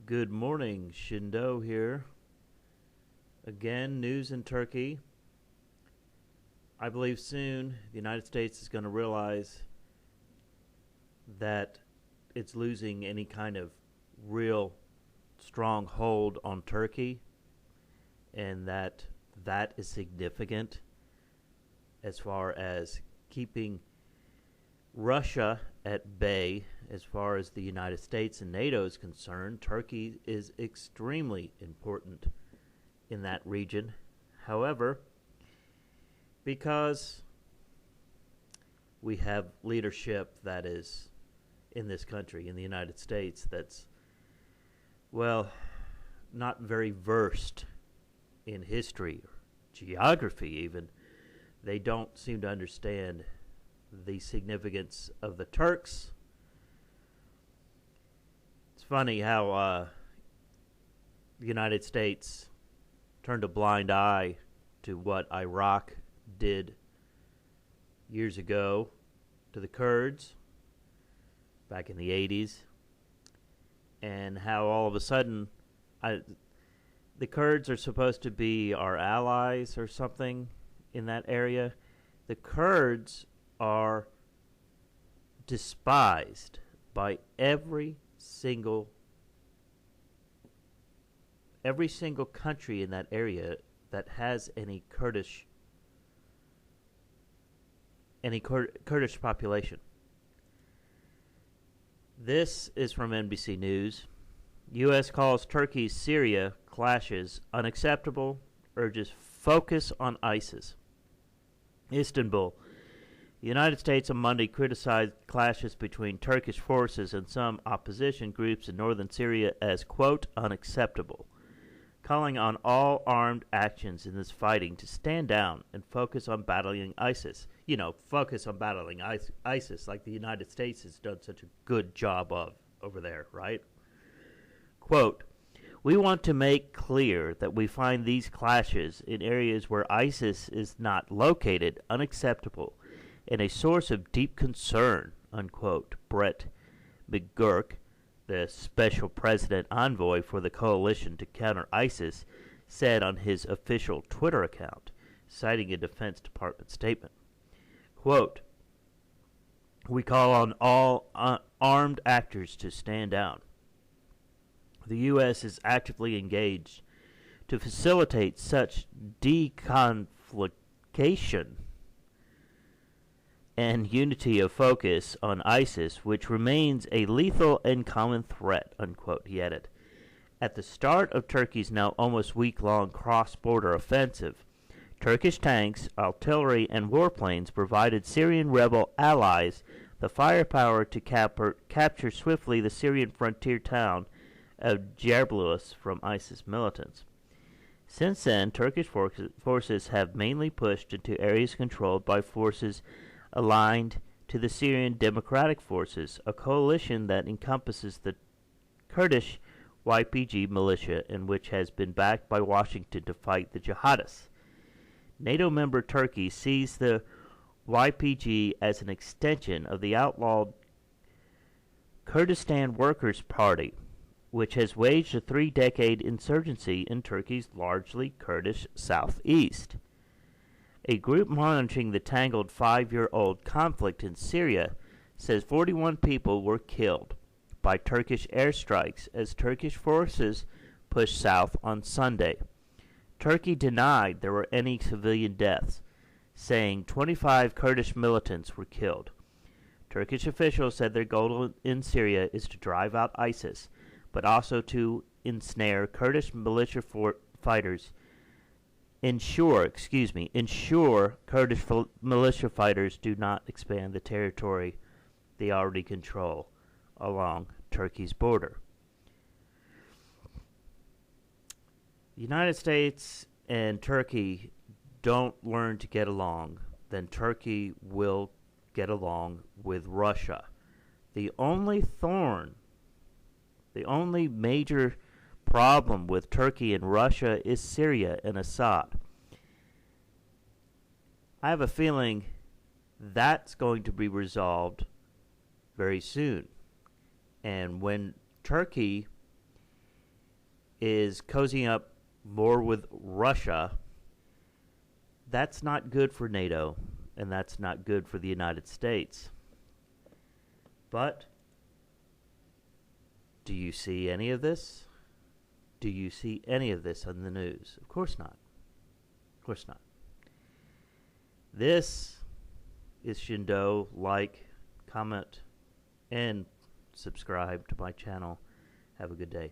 Good morning, Shindo here. Again, news in Turkey. I believe soon the United States is going to realize that it's losing any kind of real strong hold on Turkey, and that is significant as far as keeping Russia at bay. As far as the United States and NATO is concerned, Turkey is extremely important in that region. However, because we have leadership that is in this country, in the United States, that's, well, not very versed in history or geography even, they don't seem to understand the significance of the Turks. It's funny how the United States turned a blind eye to what Iraq did years ago to the Kurds back in the 80s, and how all of a sudden the Kurds are supposed to be our allies or something in that area. The Kurds are despised by every single country in that area that has any Kurdish population. This is from NBC News. U.S. calls Turkey's Syria clashes unacceptable, urges focus on ISIS. Istanbul. The United States on Monday criticized clashes between Turkish forces and some opposition groups in northern Syria as, quote, unacceptable, calling on all armed actions in this fighting to stand down and focus on battling ISIS. Focus on battling ISIS like the United States has done such a good job of over there, right? Quote, we want to make clear that we find these clashes in areas where ISIS is not located unacceptable and a source of deep concern, unquote. Brett McGurk, the special president envoy for the coalition to counter ISIS, said on his official Twitter account, citing a Defense Department statement. Quote, we call on all armed actors to stand down. The U.S. is actively engaged to facilitate such deconfliction and unity of focus on ISIS, which remains a lethal and common threat, unquote, he added. At the start of Turkey's now almost week-long cross-border offensive, Turkish tanks, artillery, and warplanes provided Syrian rebel allies the firepower to capture swiftly the Syrian frontier town of Jarablus from ISIS militants. Since then, Turkish forces have mainly pushed into areas controlled by forces aligned to the Syrian Democratic Forces, a coalition that encompasses the Kurdish YPG militia and which has been backed by Washington to fight the jihadists. NATO member Turkey sees the YPG as an extension of the outlawed Kurdistan Workers' Party, which has waged a 3-decade insurgency in Turkey's largely Kurdish southeast. A group monitoring the tangled 5-year-old conflict in Syria says 41 people were killed by Turkish airstrikes as Turkish forces pushed south on Sunday. Turkey denied there were any civilian deaths, saying 25 Kurdish militants were killed. Turkish officials said their goal in Syria is to drive out ISIS, but also to ensnare Kurdish militia fighters. Ensure Kurdish militia fighters do not expand the territory they already control along Turkey's border. The United States and Turkey don't learn to get along, then Turkey will get along with Russia. The only major problem with Turkey and Russia is Syria and Assad. I have a feeling that's going to be resolved very soon. And when Turkey is cozying up more with Russia. That's not good for NATO, and that's not good for the United States. But do you see any of this? Do you see any of this on the news? Of course not. Of course not. This is Shindo. Like, comment, and subscribe to my channel. Have a good day.